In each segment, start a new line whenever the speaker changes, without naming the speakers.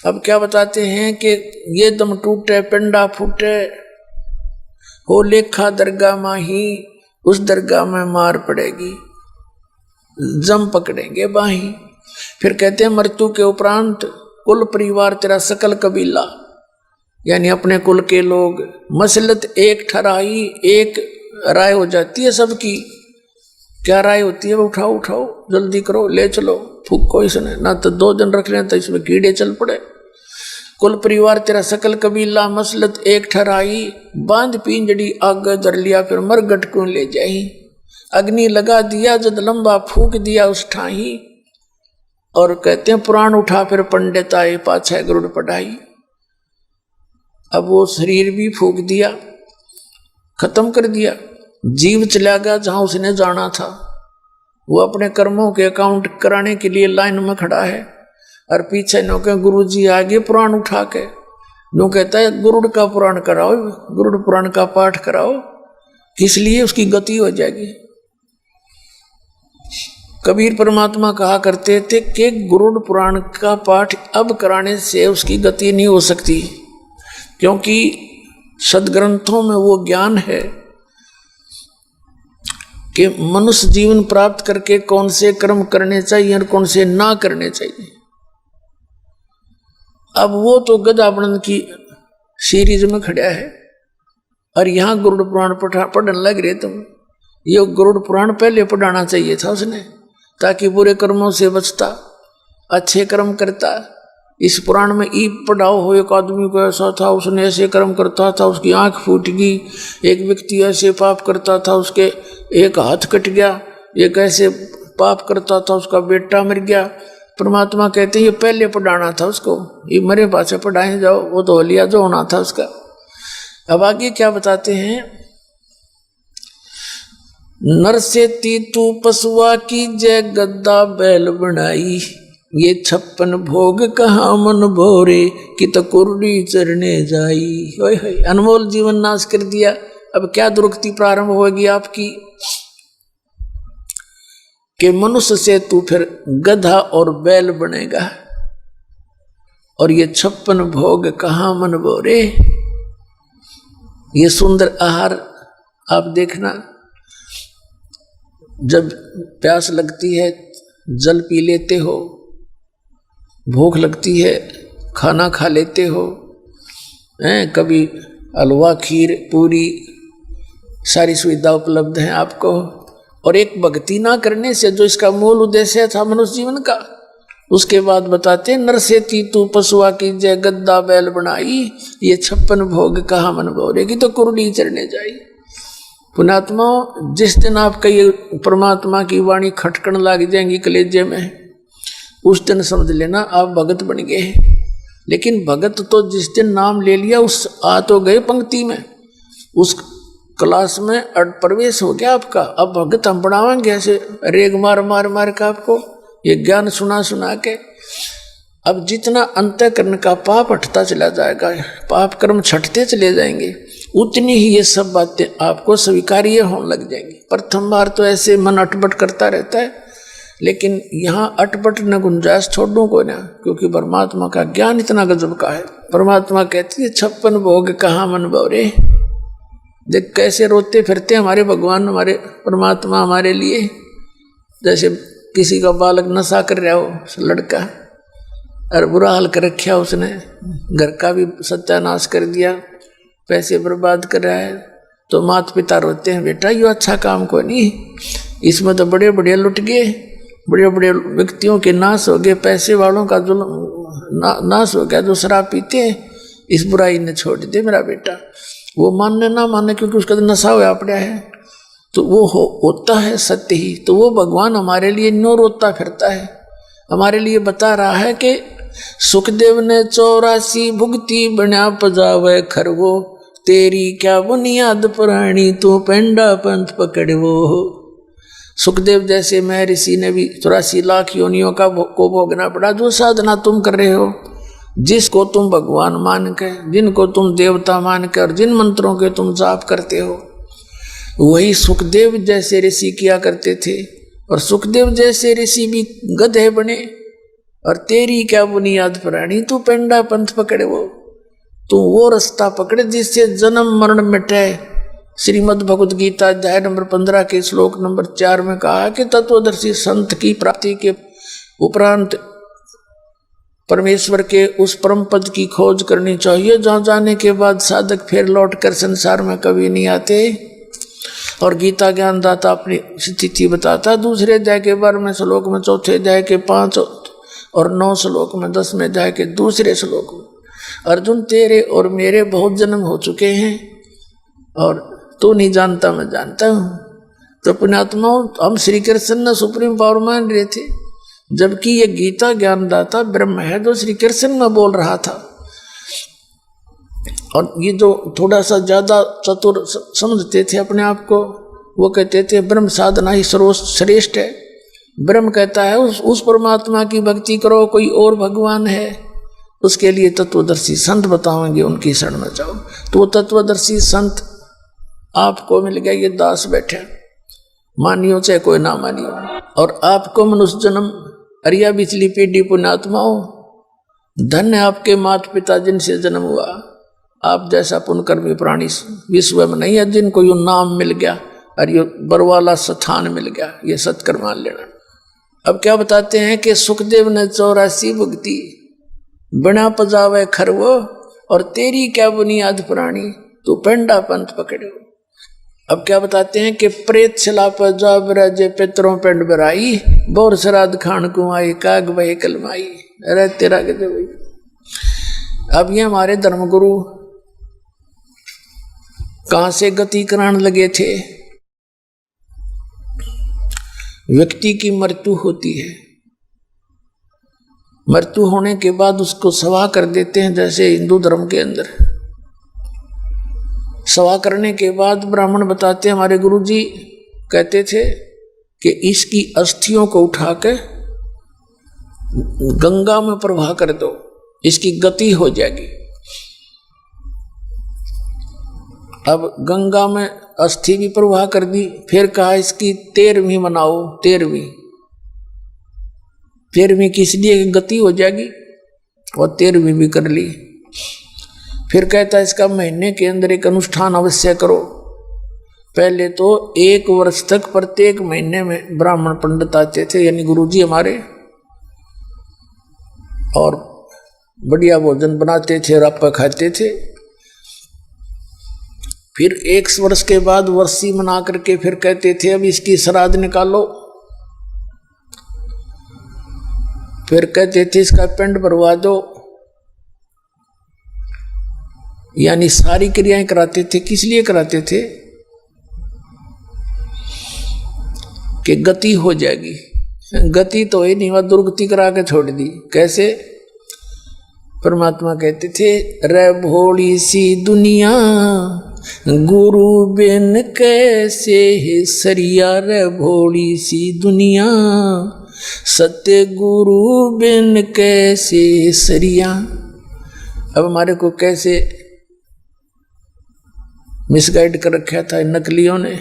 अब क्या बताते हैं कि ये दम टूटे पिंडा फूटे, हो लेखा दरगाह माही, उस दरगाह में मार पड़ेगी, जम पकड़ेंगे बाही। फिर कहते हैं मृत्यु के उपरांत कुल परिवार तेरा सकल कबीला, यानी अपने कुल के लोग, मसलत एक ठहराई, एक राय हो जाती है सबकी। क्या राय होती है? उठाओ उठाओ, जल्दी करो, ले चलो, फूको इसने, ना तो 2 दिन रख लें तो इसमें कीड़े चल पड़े। कुल परिवार तेरा सकल कबीला, मसलत एक ठहराई, बांध पिंजड़ी आग धर लिया, फिर मरगट को ले जाई। अग्नि लगा दिया जद लंबा फूक दिया उस ठाही। और कहते हैं पुराण उठा फिर पंडित आए, पाछे गरुड़ पढ़ाई। अब वो शरीर भी फूक दिया, खत्म कर दिया, जीव चला गया जहां उसने जाना था। वो अपने कर्मों के अकाउंट कराने के लिए लाइन में खड़ा है, और पीछे नो के गुरु जी आगे पुराण उठा के नो कहता है गुरुड़ का पुराण कराओ, गुरुड़ पुराण का पाठ कराओ, किस लिए? उसकी गति हो जाएगी। कबीर परमात्मा कहा करते थे कि गुरुड़ पुराण का पाठ अब कराने से उसकी गति नहीं हो सकती, क्योंकि सदग्रंथों में वो ज्ञान है कि मनुष्य जीवन प्राप्त करके कौन से कर्म करने चाहिए और कौन से ना करने चाहिए। अब वो तो गजानंद की सीरीज में खड़ा है, और यहाँ गरुड़ पुराण पढ़ने लग रहे तुम। ये गरुड़ पुराण पहले पढ़ाना चाहिए था उसने, ताकि बुरे कर्मों से बचता, अच्छे कर्म करता। इस पुराण में ई पढ़ाओ हो, एक आदमी को ऐसा था, उसने ऐसे कर्म करता था, उसकी आंख फूट गई। एक व्यक्ति ऐसे पाप करता था, उसके एक हाथ कट गया। एक ऐसे पाप करता था, उसका बेटा मर गया। परमात्मा कहते हैं ये पहले पढ़ाना था उसको, ये मरे पाछे पढ़ाए जाओ, वो तो लिया जो होना था उसका। अब आगे क्या बताते हैं? नर से तीतू पशुआ की जय गद्दा बैल बनाई, ये 56 भोग कहाँ मन भोरे, कि तो कुर्डी चरने जाई। होय होय, अनमोल जीवन नाश कर दिया। अब क्या दुर्गति प्रारंभ होगी आपकी कि मनुष्य से तू फिर गधा और बैल बनेगा, और ये 56 भोग कहाँ मन भोरे। ये सुंदर आहार आप देखना, जब प्यास लगती है जल पी लेते हो, भूख लगती है खाना खा लेते हो, कभी हलवा खीर पूरी सारी सुविधा उपलब्ध है आपको। और एक भक्ति ना करने से, जो इसका मूल उद्देश्य था मनुष्य जीवन का, उसके बाद बताते हैं नर से तीतू पशुआ की जय गद्दा बैल बनाई, ये 56 भोग कहाँ मन भोरेगी, तो कुर्डी चरने जाई। पुणात्मा, जिस दिन आपका ये परमात्मा की वाणी खटकन लग जाएंगी कलेजे में, उस दिन समझ लेना आप भगत बन गए। लेकिन भगत तो जिस दिन नाम ले लिया उस आ तो गए पंक्ति में, उस क्लास में प्रवेश हो गया आपका। अब भगत हम बढ़ावेंगे ऐसे रेग मार मार मार का आपको ये ज्ञान सुना सुना के। अब जितना अंतःकरण का पाप हटता चला जाएगा, पाप कर्म छटते चले जाएंगे, उतनी ही ये सब बातें आपको स्वीकार्य होने लग जाएंगी। प्रथम बार तो ऐसे मन अटपट करता रहता है, लेकिन यहाँ अटपट न गुंजाइश छोड़ो को ना, क्योंकि परमात्मा का ज्ञान इतना गजब का है। परमात्मा कहती है 56 भोग कहाँ मन भोरे। देख कैसे रोते फिरते हमारे भगवान, हमारे परमात्मा हमारे लिए। जैसे किसी का बालक नशा कर रहा हो लड़का, और बुरा हाल कर रखा उसने, घर का भी सत्यानाश कर दिया, पैसे बर्बाद कर रहा है, तो माता पिता रोते हैं, बेटा ये अच्छा काम को नहीं, इसमें तो बड़े बड़े लुट गए, बड़े बड़े व्यक्तियों के नाश हो गए, पैसे वालों का जो नाश हो गया, जो शराब पीते हैं, इस बुराई ने छोड़ दे मेरा बेटा। वो मानने ना मानने, क्योंकि उसका तो नशा हुआ पड़ा है, तो वो होता है सत्य ही। तो वो भगवान हमारे लिए नो रोता फिरता है, हमारे लिए बता रहा है कि सुखदेव ने 84 भुगती बना पजावे खरगो, तेरी क्या बुनियाद पुरानी तू पेंडा पंथ पकड़वो। सुखदेव जैसे मैं ऋषि ने भी 84 लाख योनियों का को भोगना पड़ा। जो साधना तुम कर रहे हो, जिसको तुम भगवान मान के, जिनको तुम देवता मान के, और जिन मंत्रों के तुम जाप करते हो, वही सुखदेव जैसे ऋषि किया करते थे। और सुखदेव जैसे ऋषि भी गधे बने, और तेरी क्या बुनियाद प्राणी, तू पेंडा पंथ पकड़े, तू वो रास्ता पकड़े जिससे जन्म मरण मिटे। श्रीमद् भगवद गीता अध्याय नंबर 15 के श्लोक नंबर 4 में कहा कि तत्वदर्शी संत की प्राप्ति के उपरांत परमेश्वर के उस परम पद की खोज करनी चाहिए जहाँ जाने के बाद साधक फिर लौट कर संसार में कभी नहीं आते। और गीता ज्ञानदाता अपनी स्थिति बताता, दूसरे अध्याय के 12वें श्लोक में, चौथे अध्याय के 5 और 9 श्लोक में, 10वें अध्याय के दूसरे श्लोक में, अर्जुन तेरे और मेरे बहुत जन्म हो चुके हैं और तू नहीं जानता मैं जानता हूँ। तो पुण्यात्माओं, हम श्री कृष्ण ने सुप्रीम पावर मान रहे थे, जबकि ये गीता ज्ञानदाता ब्रह्म है जो श्री कृष्ण में बोल रहा था। और ये जो थोड़ा सा ज्यादा चतुर समझते थे अपने आप को, वो कहते थे ब्रह्म साधना ही सर्वश्रेष्ठ है। ब्रह्म कहता है उस परमात्मा की भक्ति करो, कोई और भगवान है उसके लिए तत्वदर्शी संत बताओगे, उनकी शरण में जाओ। तो वो तत्वदर्शी संत आपको मिल गया, ये दास बैठे, मानियो चाहे कोई ना मानियो। और आपको मनुष्य जन्म अरिया बिचली पीढ़ी पुण्यात्माओं, धन्य आपके माता पिता जिनसे जन्म हुआ। आप जैसा पुण्यकर्मी प्राणी विश्व में नहीं है जिनको यो नाम मिल गया और ये बरवाला स्थान मिल गया, ये सत्कर्म मान लेना। अब क्या बताते हैं कि सुखदेव ने 84 भुगती, बिना पजावे खरवो, और तेरी क्या बुनियाद प्राणी, तू पेंडा पंथ पकड़ो। अब क्या बताते हैं कि प्रेत छिला पर जा बिराजे पितरों पेंड बराई, बोर श्राद्ध खान कुमाई काग बहे कलमाई। अरे तेरा कहते भाई। अब ये हमारे धर्मगुरु कहां से गति कराने लगे थे। व्यक्ति की मृत्यु होती है, मृत्यु होने के बाद उसको सवा कर देते हैं, जैसे हिंदू धर्म के अंदर सवा करने के बाद ब्राह्मण बताते हैं, हमारे गुरुजी कहते थे कि इसकी अस्थियों को उठा के गंगा में प्रवाह कर दो, इसकी गति हो जाएगी। अब गंगा में अस्थि भी प्रवाह कर दी, फिर कहा इसकी 13वीं मनाओ, 13वीं किस लिए गति हो जाएगी, और 13वीं भी कर ली। फिर कहता है इसका महीने के अंदर एक अनुष्ठान अवश्य करो। पहले तो 1 वर्ष तक प्रत्येक महीने में ब्राह्मण पंडित आते थे, यानी गुरुजी हमारे, और बढ़िया भोजन बनाते थे और आप खाते थे। फिर 1 वर्ष के बाद वर्षी मना करके फिर कहते थे अब इसकी श्राद्ध निकालो। फिर कहते थे इसका पिंड भरवा दो, यानी सारी क्रियाएं कराते थे। किस लिए कराते थे? कि गति हो जाएगी। गति तो ही नहीं, वह दुर्गति करा के छोड़ दी। कैसे? परमात्मा कहते थे रे भोली सी दुनिया गुरु बिन कैसे है सरिया, रे भोली सी दुनिया सत्य गुरु बिन कैसे सरिया। अब हमारे को कैसे मिसगाइड कर रखा था इन नकलियों ने।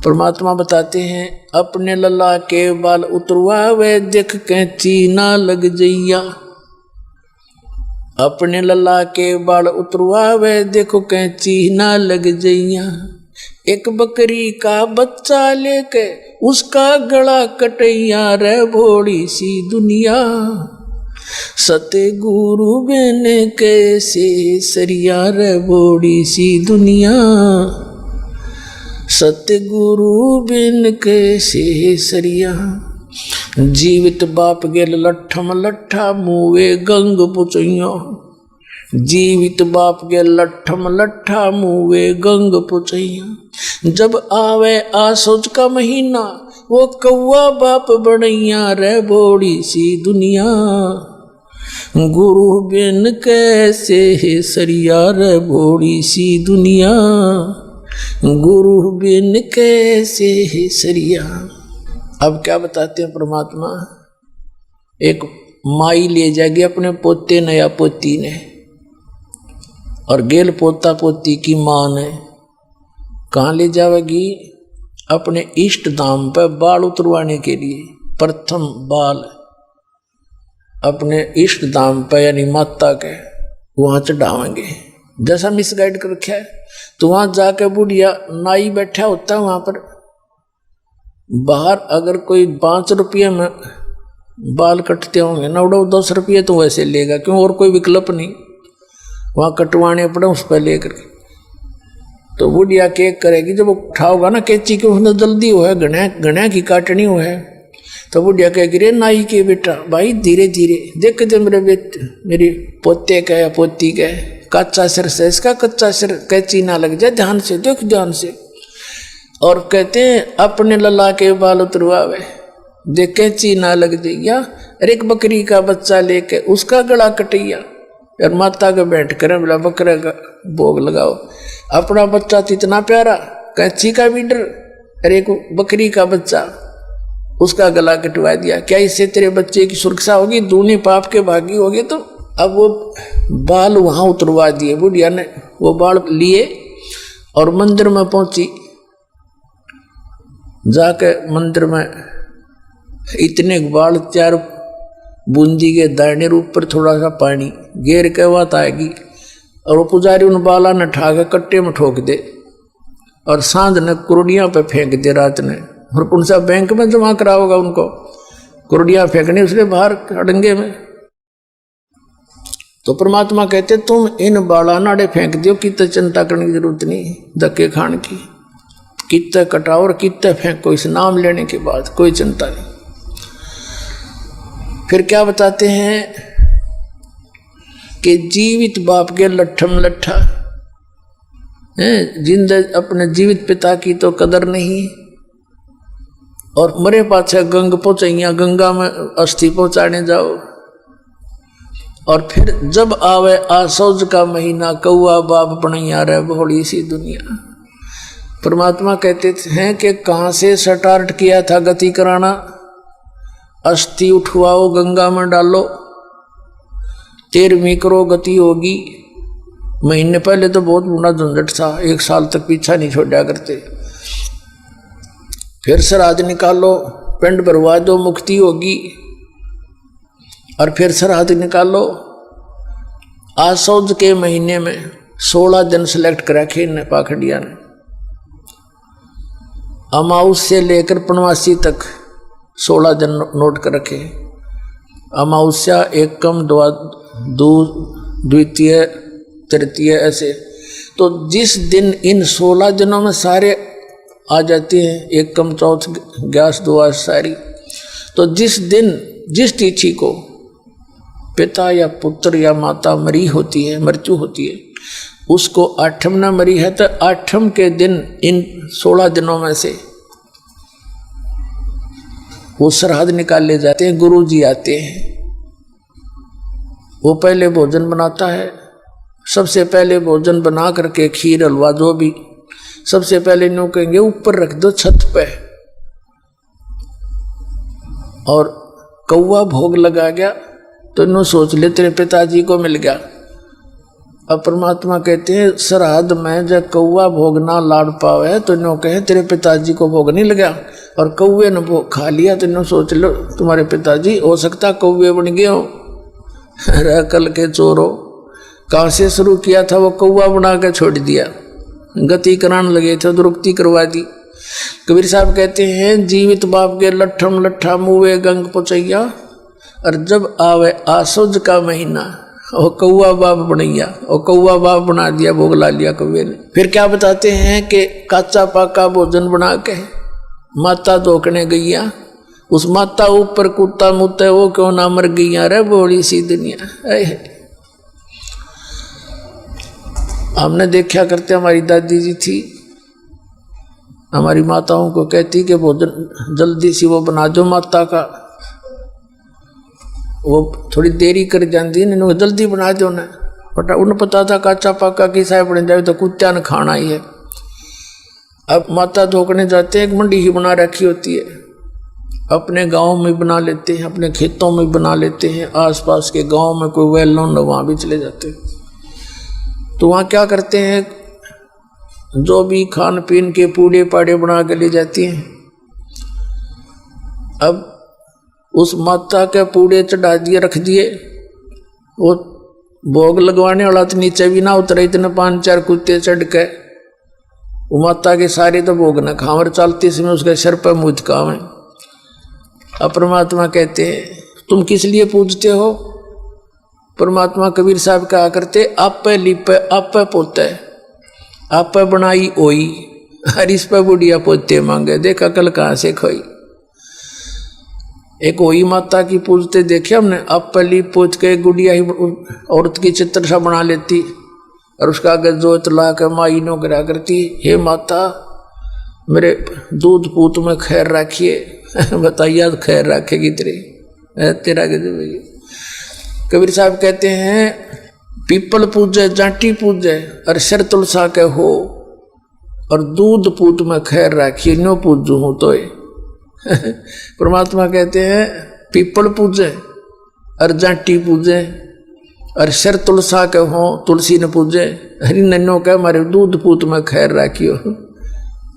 परमात्मा बताते हैं अपने लल्ला के बाल उतरवा वे देख कैंची ना लग जइया। अपने लल्ला के बाल उतरवा वे देखो कैंची ना लग जइया। एक बकरी का बच्चा लेके उसका गला कटैया, रे भोली सी दुनिया सतगुरु बिन कैसे सरिया, रे भोली सी दुनिया सतगुरु बिन कैसे सरिया। जीवित बाप गेल लट्ठम लट्ठा मुवे गंग पुचैया। जीवित बाप गेल लट्ठम लट्ठा मुवे गंग पुचैया। जब आवे आसोज का महीना वो कौआ बाप बनैया, रे भोली सी दुनिया गुरु बिन कैसे सरिया, रे भोली सी दुनिया गुरु बिन कैसे सरिया। अब क्या बताते हैं परमात्मा, एक माई ले जाएगी अपने पोते ने या पोती ने, और गेल पोता पोती की माँ ने कहाँ ले जाएगी? अपने इष्ट धाम पर बाल उतरवाने के लिए। प्रथम बाल अपने इष्ट धाम पर यानी माता के वहां चढ़ावेंगे। जैसा मिसगाइड कर रखा है, तो वहां जाके बुढ़िया नाई बैठा होता है वहां पर, बाहर अगर कोई 5 रुपये में बाल कटते होंगे ना, 10 रुपये तो वैसे लेगा, क्यों और कोई विकल्प नहीं, वहां कटवाने पड़े उस पर लेकर। तो बुढ़िया केक करेगी, जब वो उठाओगा ना कैंची के, उसने जल्दी हो है गणा की काटनी हो है, तो बुढ़िया कहेगी रे नाई के बेटा भाई धीरे धीरे देख दे मेरे बेटे, मेरी पोते का या पोती का कच्चा सिर से, इसका कच्चा सिर कैंची ना लग जाए, ध्यान से देख ध्यान से। और कहते हैं अपने लला के बाल उतरवावे, देख कैंची ना लग जाइया। अरे एक बकरी का बच्चा लेके उसका गला कटैया, और माता का बैठ कर बोला बकरे का भोग लगाओ। अपना बच्चा तो इतना प्यारा, कैंची का भी डर, अरे एक बकरी का बच्चा उसका गला कटवा दिया, क्या इससे तेरे बच्चे की सुरक्षा होगी? दूनी पाप के भागी होगे। तो अब वो बाल वहां उतरवा दिए, बुढ़िया ने वो बाल लिए और मंदिर में पहुंची। जाके मंदिर में इतने बाल 4 बूंदी के दाने रूप पर थोड़ा सा पानी घेर के बात आएगी, और वो पुजारी उन बाला ने ठा के कट्टे में ठोक दे, और सांझ ने कुरडियां पे फेंक दे रात ने, और कौन सा बैंक में जमा करा होगा उनको, कुरडियां फेंकनी उसने बाहर अड़ंगे में। तो परमात्मा कहते तुम इन बाला नाड़े फेंक दियो, कितने चिंता करने की जरूरत नहीं धक्के खान की, कितने कटाओ और कितने फेंको, इस नाम लेने के बाद कोई चिंता नहीं। फिर क्या बताते हैं कि जीवित बाप के लट्ठम लट्ठा है, जिंदा अपने जीवित पिता की तो कदर नहीं, और मरे पाछे गंग पहुंचाइया, गंगा में अस्थि पहुंचाने जाओ। और फिर जब आवे आसौज का महीना, कौआ बाप बनैया रे भोली सी दुनिया। परमात्मा कहते हैं कि कहाँ से स्टार्ट किया था गति कराना, अस्थि उठवाओ गंगा में डालो, 13वीं करो गति होगी। महीने पहले तो बहुत बड़ा झंझट था, 1 साल तक पीछा नहीं छोड़ा करते। फिर श्राद्ध निकालो, पिंड भरवा दो, मुक्ति होगी। और फिर श्राद्ध निकालो। आसौज के महीने में 16 दिन सेलेक्ट कर रखे इन पाखंडिया ने, अमाउस से लेकर पनवासी तक 16 दिन नोट कर रखे। अमावस्या, एकम, द्वितीय, तृतीय, ऐसे। तो जिस दिन इन 16 दिनों में सारे आ जाते हैं, एकम, चौथ, ग्यास, द्वादश सारी, तो जिस दिन जिस तिथि को पिता या पुत्र या माता मरी होती है, मृत्यु होती है, उसको 8म न मरी है, तो 8म के दिन इन 16 दिनों में से वो श्राद्ध निकाले जाते हैं। गुरु जी आते हैं, वो पहले भोजन बनाता है। सबसे पहले भोजन बना करके खीर हलवा जो भी, सबसे पहले न्यू कहेंगे ऊपर रख दो छत पे, और कौवा भोग लगा गया तो न्यू सोच ले तेरे पिताजी को मिल गया। अब परमात्मा कहते हैं श्राद्ध में जब कौवा भोग ना लाड़ पावे तो न्यू कहे तेरे पिताजी को भोग नहीं लगा, और कौवे ने भोग खा लिया तो न्यू सोच लो तुम्हारे पिताजी हो सकता कौवे बन गए हो। कल के चोरो, कहाँ से शुरू किया था वो कौवा बना के छोड़ दिया, गति कराने लगे थे, दुरुक्ति करवा दी। कबीर साहब कहते हैं जीवित बाप के लट्ठम लट्ठा मुँहे गंग पहुँचैया, और जब आवे आसुज का महीना वो कौआ बाप बनैया, और कौआ बाप बना दिया, भोग ला लिया कौवे ने। फिर क्या बताते हैं कि काचा पाका भोजन बना के माता धोकने गईया, उस माता ऊपर कुत्ता मुत्ते वो क्यों ना मर गईया रे बोली सी दुनिया। हमने देखा करते, हमारी दादी जी थी, हमारी माताओं को कहती कि भोजन जल्दी से वो बना दो माता का, वो थोड़ी देरी कर जाती है, जल्दी बना दो ना, बट उन्हें पता था काचा पाका की साय बन जाए तो कुत्ता ने खाना ही है। अब माता धोकने जाते हैं, एक मंडी ही बना रखी होती है, अपने गांव में बना लेते हैं, अपने खेतों में बना लेते हैं, आसपास के गांव में कोई वेल नोन वहाँ भी चले जाते हैं। तो वहाँ क्या करते हैं, जो भी खान पीन के पूड़े पाड़े बना के ले जाती हैं। अब उस माता के पूड़े चढ़ा दिए, रख दिए। वो भोग लगवाने वाला तो नीचे भी ना उतरे, इतने 5-4 कुत्ते चढ़ के वो माता के सारे तो भोग न खावर चलते समय उसके सिर पर मुझ काम है। अब परमात्मा कहते हैं तुम किस लिए पूजते हो? परमात्मा कबीर साहब कहा करते आप पे लिपे आप पे पोते, आप पे बनाई ओई, हर इस पे बुढ़िया पोते मांगे, देख अकल कहाँ से खोई। एक वही माता की पूजते देखे हमने, आप पे लिप पोत के गुड़िया ही औरत की चित्र सा बना लेती और उसका आगे जोत ला के माई नो गिरा करती, हे माता मेरे दूध पूत में खैर रखिए। बताइए खैर रखेगी तेरा भैया। कबीर साहब कहते हैं पीपल पूजे जाटी पूजे और सिर तुलसा के हो, और दूध पूत में खैर रखिए नो पूजू हूं तो। परमात्मा कहते हैं पीपल पूजे और जाटी पूजे और सिर तुलसा के हो, तुलसी ने पूजे, हरि नन्नो के हमारे दूध पूत में खैर रखियो।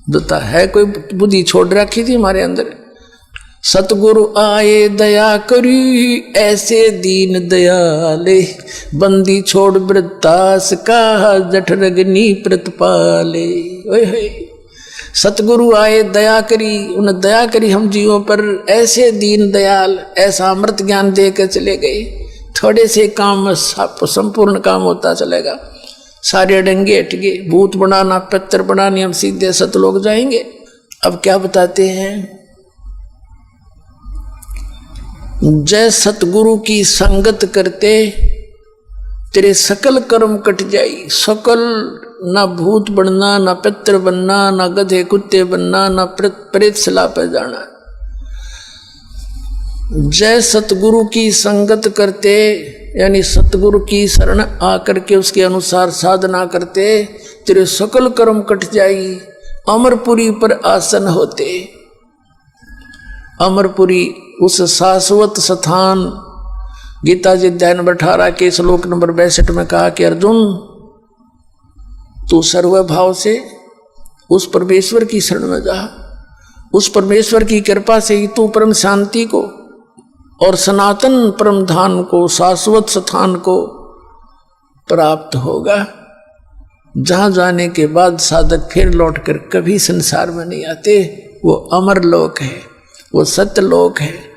दत्ता है कोई बुद्धि छोड़ रखी थी हमारे अंदर। सतगुरु आए दया करी ऐसे दीन दयाले, बंदी छोड़ वृत्तास का जठ रगनी प्रतपाले। सतगुरु आए दया करी, उन्हें दया करी हम जीवों पर, ऐसे दीन दयाल ऐसा अमृत ज्ञान दे के चले गए। थोड़े से काम में संपूर्ण काम होता चलेगा, सारे डंगे हट गए। भूत बनाना पत्थर बनाने हम सीधे सतलोक जाएंगे। अब क्या बताते हैं, जय सतगुरु की संगत करते तेरे सकल कर्म कट जाई। सकल, ना भूत बनना, ना पितर बनना, ना गधे कुत्ते बनना, ना प्रेत सला पे जाना। जय सतगुरु की संगत करते यानी सतगुरु की शरण आकर के उसके अनुसार साधना करते तेरे सकल कर्म कट जाई। अमरपुरी पर आसन होते, अमरपुरी उस शाश्वत स्थान। गीता जी अध्याय नंबर 18 के श्लोक नंबर 62 में कहा कि अर्जुन तू सर्वभाव से उस परमेश्वर की शरण में जा, उस परमेश्वर की कृपा से ही तू परम शांति को और सनातन परम धाम को, शाश्वत स्थान को प्राप्त होगा, जहां जाने के बाद साधक फिर लौटकर कभी संसार में नहीं आते। वो अमर लोक है, वो सत्य लोक है।